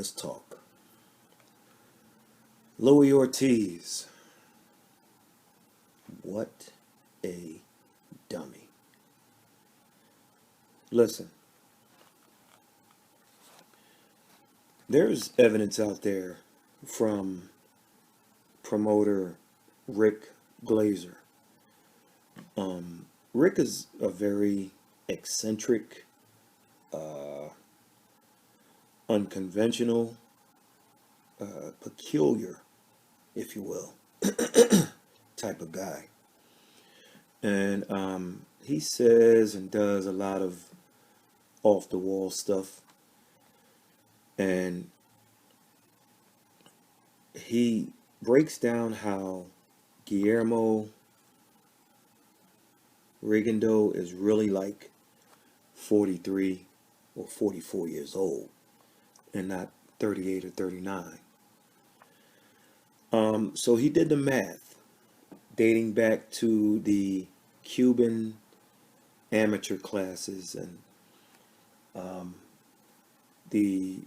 let's talk. Luis Ortiz. What a dummy. Listen, there's evidence out there from promoter Rick Glazer. Rick is a very eccentric, unconventional, peculiar, if you will, type of guy. And he says and does a lot of off the wall stuff. And he breaks down how Guillermo Rigondeaux is really like 43 or 44 years old and not 38 or 39. So he did the math dating back to the Cuban amateur classes and the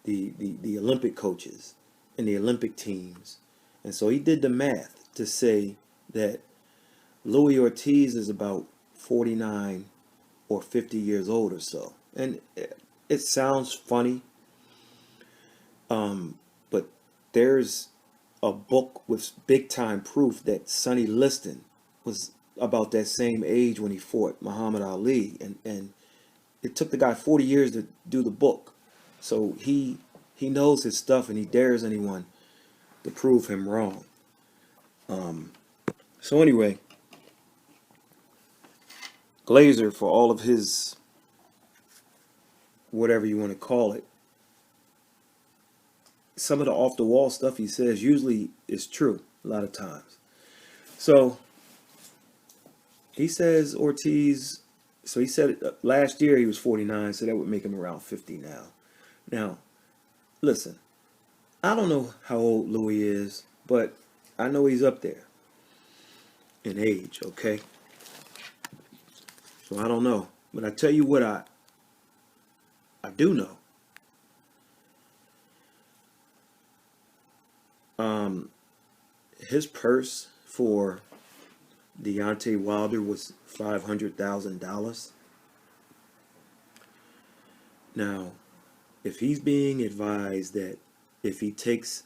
the Olympic coaches and the Olympic teams. And so he did the math to say that Luis Ortiz is about 49 or 50 years old or so. And it sounds funny, but there's a book with big time proof that Sonny Liston was about that same age when he fought Muhammad Ali, and it took the guy 40 years to do the book. So he knows his stuff, and he dares anyone to prove him wrong. So anyway, Glazer, for all of his whatever you want to call it, some of the off the wall stuff he says usually is true a lot of times. So he says Ortiz, so he said last year he was 49, so that would make him around 50 now. Now, listen, I don't know how old Louis is, but I know he's up there in age, okay? So I don't know, but I tell you what I do know. His purse for Deontay Wilder was $500,000. Now, if he's being advised that if he takes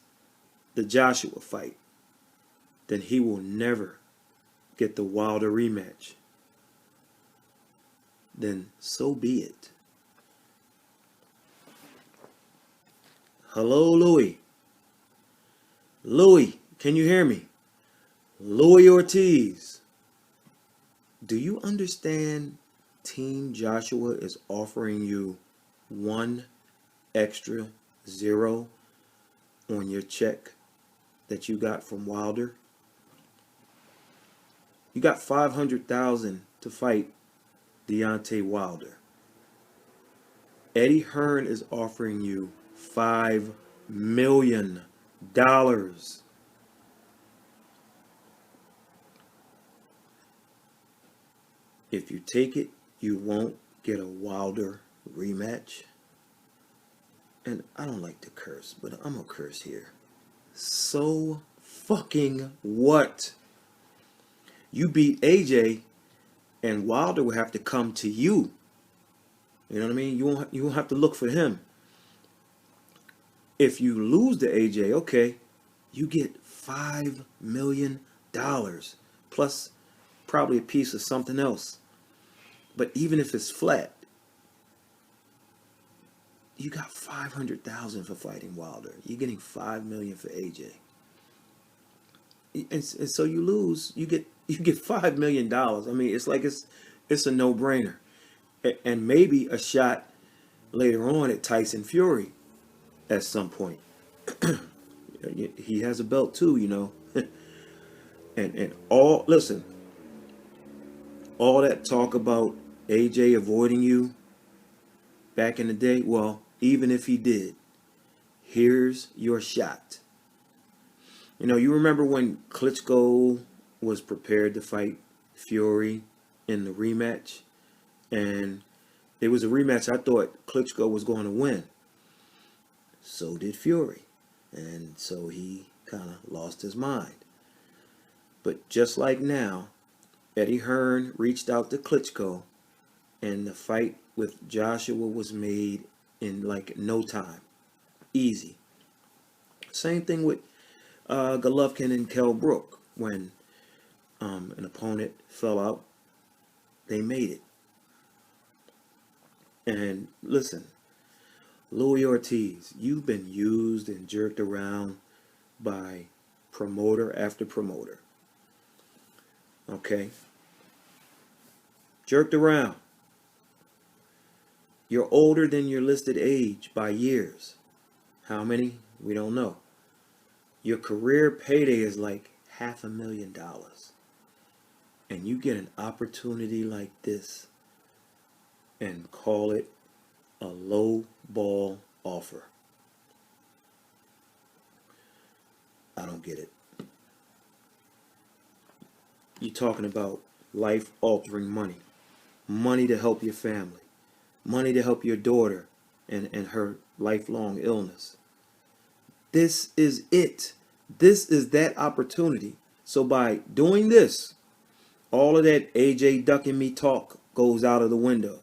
the Joshua fight, then he will never get the Wilder rematch, then so be it. Hello, Louis. Louis, can you hear me? Luis Ortiz. Do you understand Team Joshua is offering you one extra zero on your check that you got from Wilder? You got $500,000 to fight Deontay Wilder. Eddie Hearn is offering you $5 million. If you take it, you won't get a Wilder rematch. And I don't like to curse, but I'm gonna curse here. So fucking what? You beat AJ, and Wilder will have to come to you. You know what I mean? You won't have to look for him. If you lose to AJ, okay, you get $5 million plus probably a piece of something else. But even if it's flat, you got $500,000 for fighting Wilder. You're getting $5 million for AJ, and so you lose. You get $5 million. I mean, it's like it's a no-brainer, and maybe a shot later on at Tyson Fury at some point. He has a belt too, you know. and all that talk about AJ avoiding you back in the day, well, even if he did, here's your shot. You know, you remember when Klitschko was prepared to fight Fury in the rematch, and it was a rematch I thought Klitschko was going to win. So did Fury. And so he kind of lost his mind. But just like now, Eddie Hearn reached out to Klitschko, and the fight with Joshua was made in like no time. Easy. Same thing with Golovkin and Kell Brook. When an opponent fell out, they made it. And listen, Luis Ortiz, you've been used and jerked around by promoter after promoter. Okay? Jerked around. You're older than your listed age by years. How many? We don't know. Your career payday is like $500,000. And you get an opportunity like this and call it a low ball offer. I don't get it. You're talking about life-altering money. Money to help your family. Money to help your daughter and her lifelong illness. This is it. This is that opportunity. So by doing this, all of that AJ ducking me talk goes out of the window.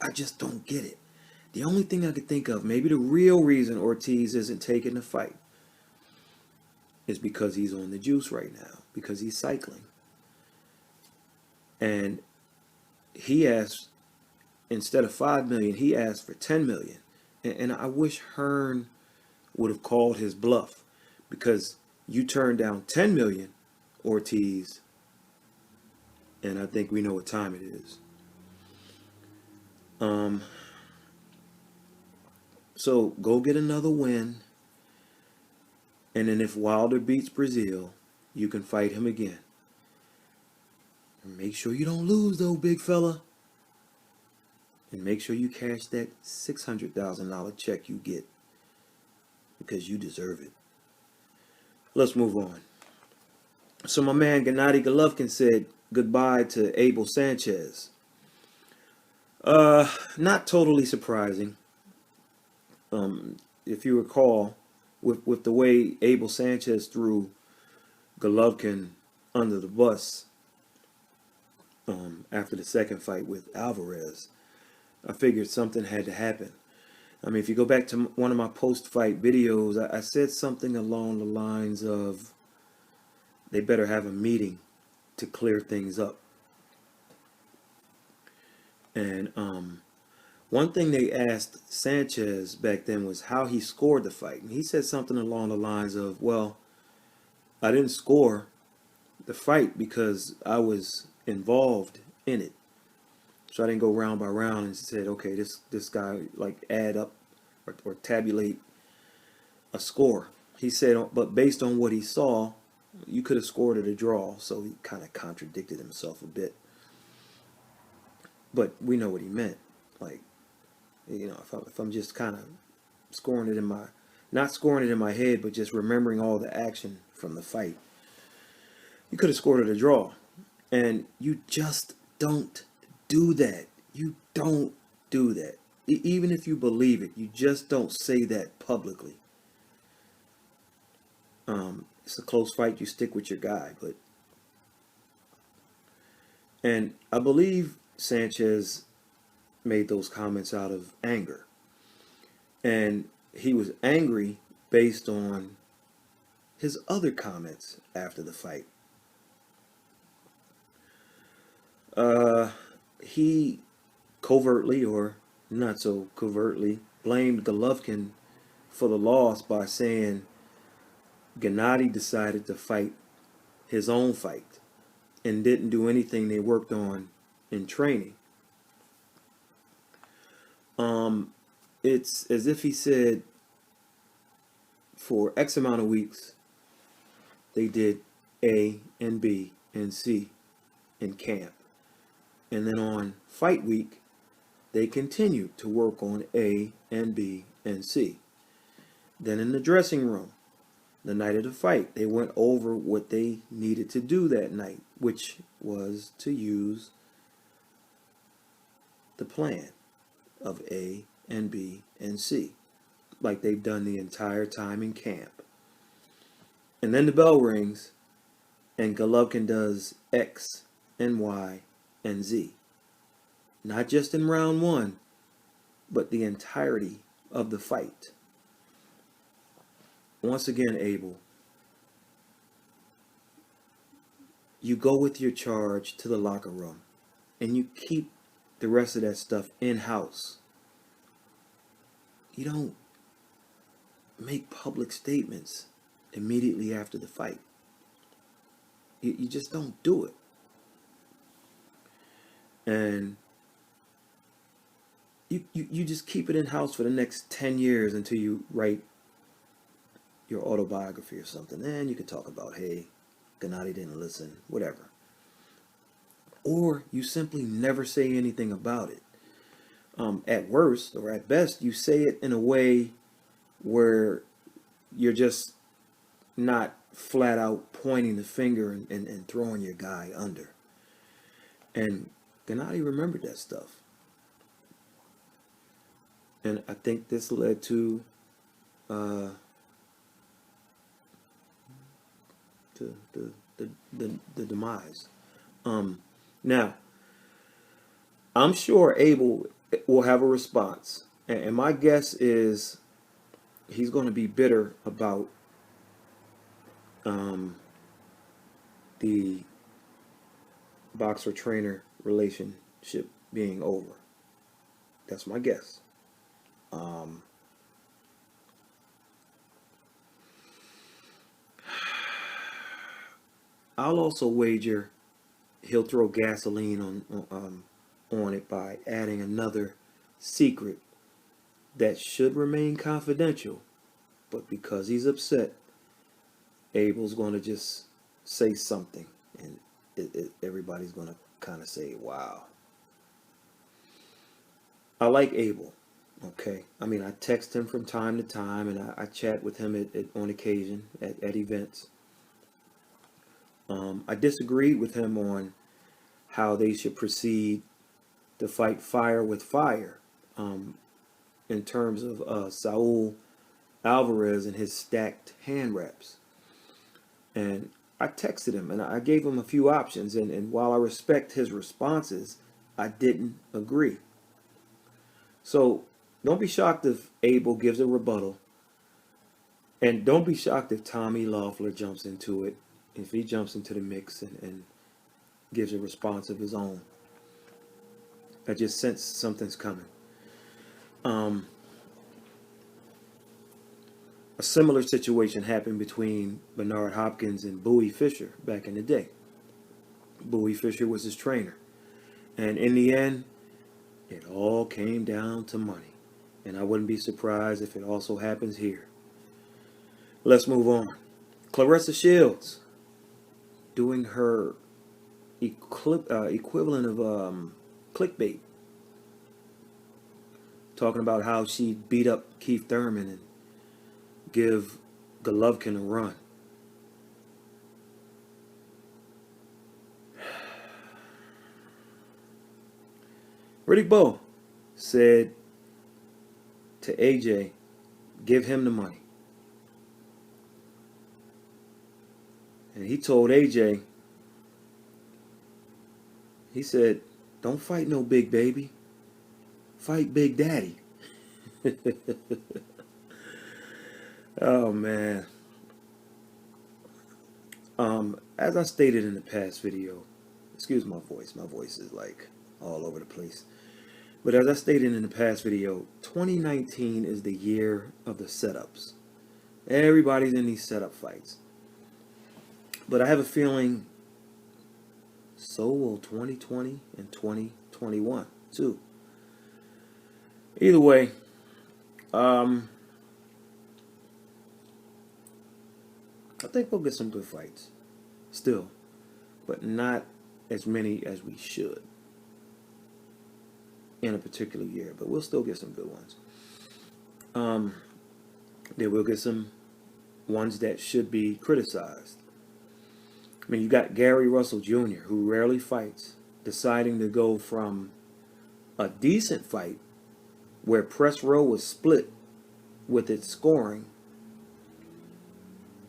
I just don't get it. The only thing I could think of, maybe the real reason Ortiz isn't taking the fight, is because he's on the juice right now, because he's cycling. And he asked, instead of 5 million, he asked for 10 million. And I wish Hearn would have called his bluff, because you turned down 10 million, Ortiz, and I think we know what time it is. So go get another win, and then if Wilder beats Brazil, you can fight him again. And make sure you don't lose though, big fella. And make sure you cash that $600,000 check you get, because you deserve it. Let's move on. So my man Gennady Golovkin said goodbye to Abel Sanchez. Not totally surprising. If you recall, with the way Abel Sanchez threw Golovkin under the bus after the second fight with Alvarez, I figured something had to happen. I mean, if you go back to one of my post-fight videos, I said something along the lines of they better have a meeting to clear things up. And one thing they asked Sanchez back then was how he scored the fight. And he said something along the lines of, well, I didn't score the fight because I was involved in it. So I didn't go round by round and said, okay, this guy like add up or tabulate a score. He said, but based on what he saw, you could have scored it a draw. So he kind of contradicted himself a bit. But we know what he meant. Like, you know, if I'm just kind of scoring it in my, not scoring it in my head, but just remembering all the action from the fight, you could have scored it a draw. And you just don't do that. You don't do that. Even if you believe it, you just don't say that publicly. It's a close fight. You stick with your guy. And I believe Sanchez made those comments out of anger. And he was angry based on his other comments after the fight. He covertly or not so covertly blamed Golovkin for the loss by saying Gennady decided to fight his own fight and didn't do anything they worked on in training. It's as if he said for X amount of weeks they did A and B and C in camp. And then on fight week, they continued to work on A and B and C. Then in the dressing room, the night of the fight, they went over what they needed to do that night, which was to use the plan of A, and B and C, like they've done the entire time in camp. And then the bell rings, and Golovkin does X and Y and Z. Not just in round one, but the entirety of the fight. Once again, Abel, you go with your charge to the locker room, and you keep the rest of that stuff in-house. You don't make public statements immediately after the fight. You just don't do it. And you just keep it in-house for the next 10 years until you write your autobiography or something. Then you can talk about, hey, Gennady didn't listen, whatever. Or you simply never say anything about it. At worst, or at best, you say it in a way where you're just not flat out pointing the finger and throwing your guy under. And Gennady remembered that stuff. And I think this led to the demise. Now, I'm sure Abel will have a response. And my guess is he's going to be bitter about the boxer-trainer relationship being over. That's my guess. I'll also wager he'll throw gasoline on it by adding another secret that should remain confidential, but because he's upset, Abel's going to just say something, and everybody's going to kind of say, wow. I like Abel, okay? I mean, I text him from time to time, and I chat with him on occasion at events. I disagreed with him on how they should proceed to fight fire with fire in terms of Saul Alvarez and his stacked hand reps. And I texted him and I gave him a few options, and while I respect his responses, I didn't agree. So don't be shocked if Abel gives a rebuttal, and don't be shocked if Tommy Loeffler jumps into it, if he jumps into the mix and gives a response of his own. I just sense something's coming. A similar situation happened between Bernard Hopkins and Bowie Fischer back in the day. Bowie Fischer was his trainer. And in the end, it all came down to money. And I wouldn't be surprised if it also happens here. Let's move on. Claressa Shields doing her equivalent of clickbait. Talking about how she beat up Keith Thurman and give Golovkin a run. Riddick Bowe said to AJ, give him the money. And he told AJ, he said, don't fight no big baby. Fight Big Daddy. Oh, man. As I stated in the past video, excuse my voice. My voice is like all over the place. But as I stated in the past video, 2019 is the year of the setups. Everybody's in these setup fights. But I have a feeling so will 2020 and 2021 too. Either way, I think we'll get some good fights still, but not as many as we should in a particular year, but we'll still get some good ones. Then we'll get some ones that should be criticized. I mean, you got Gary Russell Jr., who rarely fights, deciding to go from a decent fight where press row was split with its scoring.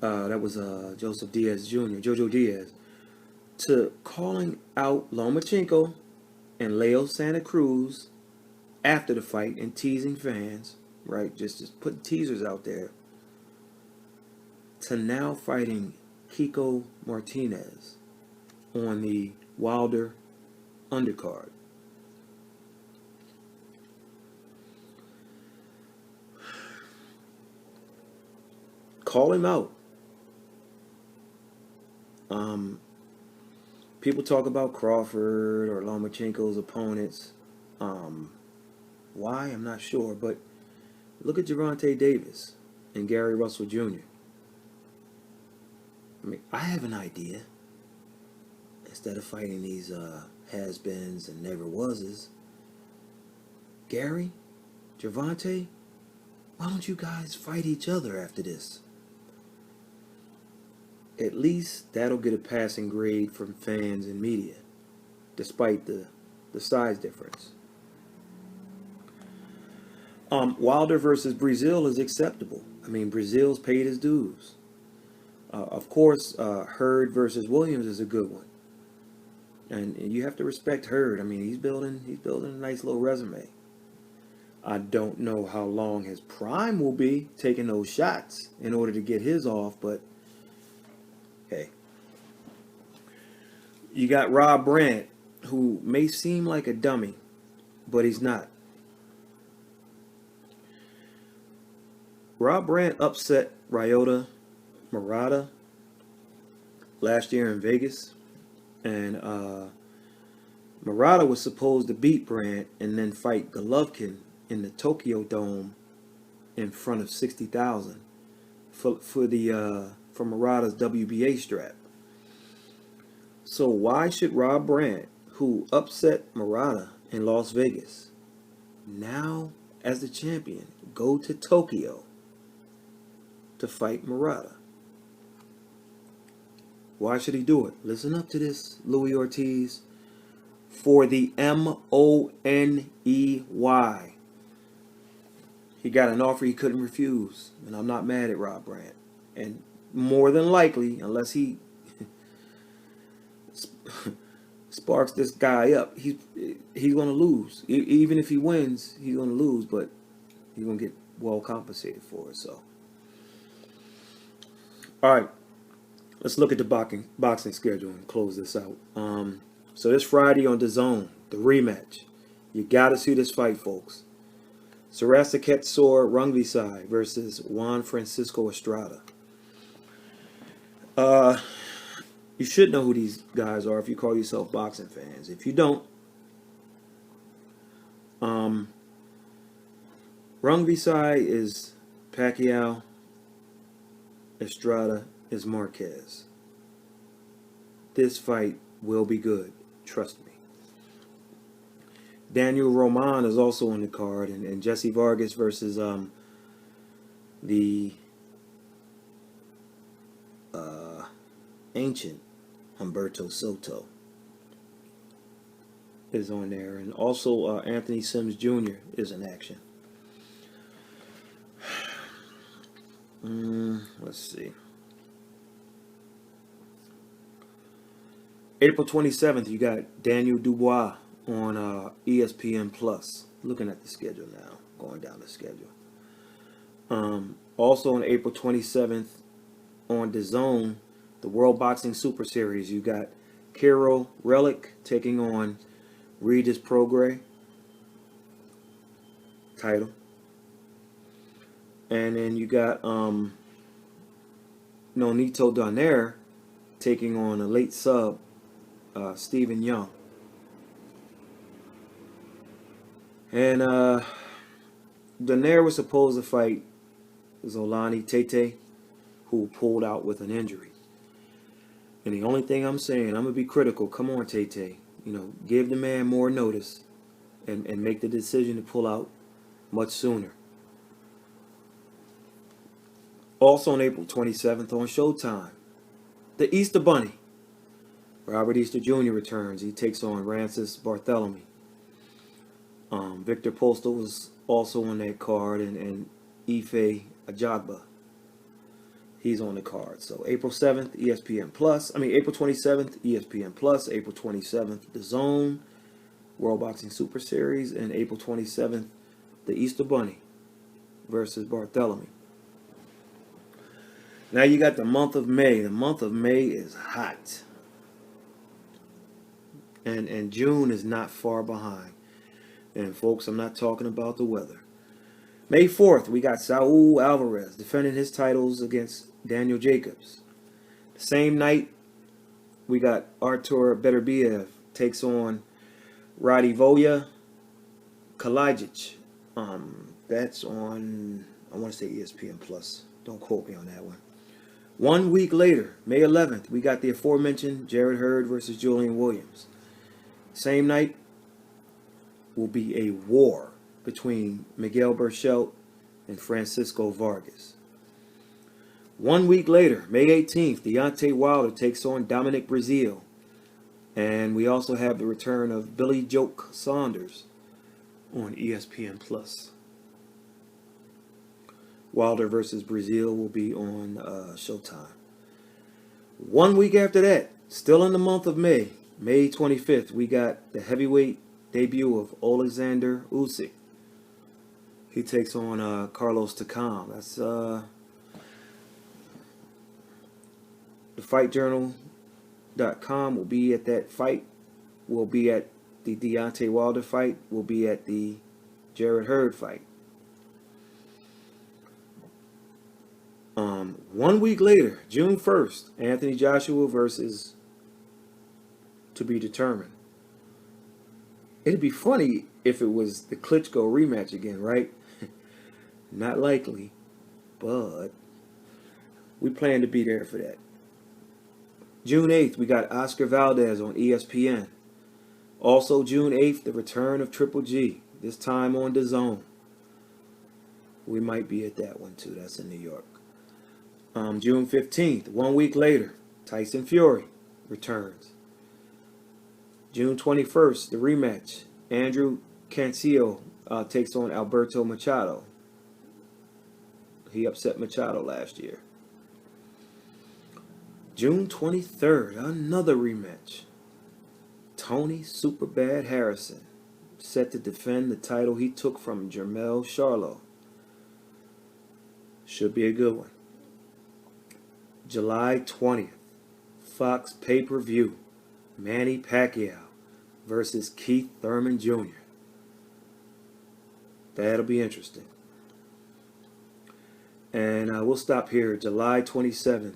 That was Joseph Diaz Jr., Jojo Diaz, to calling out Lomachenko and Leo Santa Cruz after the fight and teasing fans, right? Just putting teasers out there, to now fighting Kiko Martinez on the Wilder undercard. Call him out. People talk about Crawford or Lomachenko's opponents. Why? I'm not sure. But look at Gervonta Davis and Gary Russell Jr. I mean, I have an idea. Instead of fighting these has-beens and never-wases, Gary, Gervonta, why don't you guys fight each other after this? At least that'll get a passing grade from fans and media, despite the size difference. Wilder versus Brazil is acceptable. I mean, Brazil's paid his dues. Of course, Hurd versus Williams is a good one, and you have to respect Hurd. I mean, he's building a nice little resume. I don't know how long his prime will be taking those shots in order to get his off, but hey. You got Rob Brandt, who may seem like a dummy, but he's not. Rob Brandt upset Ryota Murata last year in Vegas, and Murata was supposed to beat Brandt and then fight Golovkin in the Tokyo Dome in front of 60,000 for Murata's WBA strap. So why should Rob Brandt, who upset Murata in Las Vegas, now as the champion go to Tokyo to fight Murata? Why should he do it? Listen up to this, Luis Ortiz. For the Money. He got an offer he couldn't refuse. And I'm not mad at Rob Brandt. And more than likely, unless he sparks this guy up, he's going to lose. Even if he wins, he's going to lose. But he's going to get well compensated for it. So, all right. Let's look at the boxing schedule and close this out. So this Friday on DAZN, the rematch. You got to see this fight, folks. Sarasaket-Sor Rungvisai versus Juan Francisco Estrada. You should know who these guys are if you call yourself boxing fans. If you don't, Rungvisai is Pacquiao, Estrada is Marquez. This fight will be good. Trust me. Daniel Roman is also on the card, and Jesse Vargas versus the ancient Humberto Soto is on there, and also Anthony Sims Jr. is in action. Let's see. April 27th, you got Daniel Dubois on ESPN Plus. Looking at the schedule now, going down the schedule. Also on April 27th, on DAZN, the World Boxing Super Series, you got Kiro Relic taking on Regis Prograis title. And then you got Nonito Donaire taking on a late sub, Stephen Young. And Donaire was supposed to fight Zolani Tete, who pulled out with an injury. And the only thing I'm saying, I'm going to be critical. Come on, Tete. Give the man more notice and make the decision to pull out much sooner. Also on April 27th on Showtime, the Easter Bunny. Robert Easter Jr. returns. He takes on Rancis Barthélemy. Victor Postol was also on that card, and Ife Ajagba. He's on the card. So April 7th, ESPN Plus. April 27th, ESPN Plus. April 27th, The Zone, World Boxing Super Series. And April 27th, the Easter Bunny versus Bartholomew. Now you got the month of May. The month of May is hot. And June is not far behind. And folks, I'm not talking about the weather. May 4th, we got Saul Alvarez defending his titles against Daniel Jacobs. The same night, we got Artur Beterbiev takes on Radivoje Kalajic. That's on, I want to say ESPN Plus. Don't quote me on that one. 1 week later, May 11th, we got the aforementioned Jared Hurd versus Julian Williams. Same night will be a war between Miguel Berchelt and Francisco Vargas. 1 week later, May 18th, Deontay Wilder takes on Dominic Breazeale. And we also have the return of Billy Joke Saunders on ESPN Plus. Wilder versus Breazeale will be on Showtime. 1 week after that, still in the month of May, May 25th, we got the heavyweight debut of Alexander Usyk. He takes on Carlos Takam. That's the FightJournal.com will be at that fight. Will be at the Deontay Wilder fight. Will be at the Jared Hurd fight. 1 week later, June 1st, Anthony Joshua versus to be determined. It'd be funny if it was the Klitschko rematch again, right? Not likely, but we plan to be there for that. June 8th, we got Oscar Valdez on ESPN. Also June 8th, the return of Triple G, this time on The Zone. We might be at that one too. That's in New York. June 15th, 1 week later, Tyson Fury returns. June 21st, the rematch. Andrew Cancio takes on Alberto Machado. He upset Machado last year. June 23rd, another rematch. Tony Superbad Harrison set to defend the title he took from Jermell Charlo. Should be a good one. July 20th, Fox pay-per-view. Manny Pacquiao versus Keith Thurman Jr. That'll be interesting. And we'll stop here. July 27th,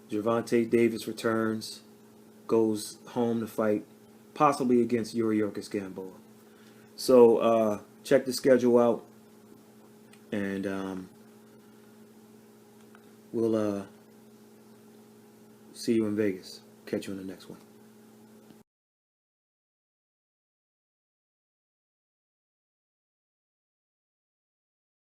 Gervonta Davis returns, goes home to fight, possibly against Yuriorkis Gamboa. So check the schedule out, and we'll see you in Vegas. Catch you in the next one.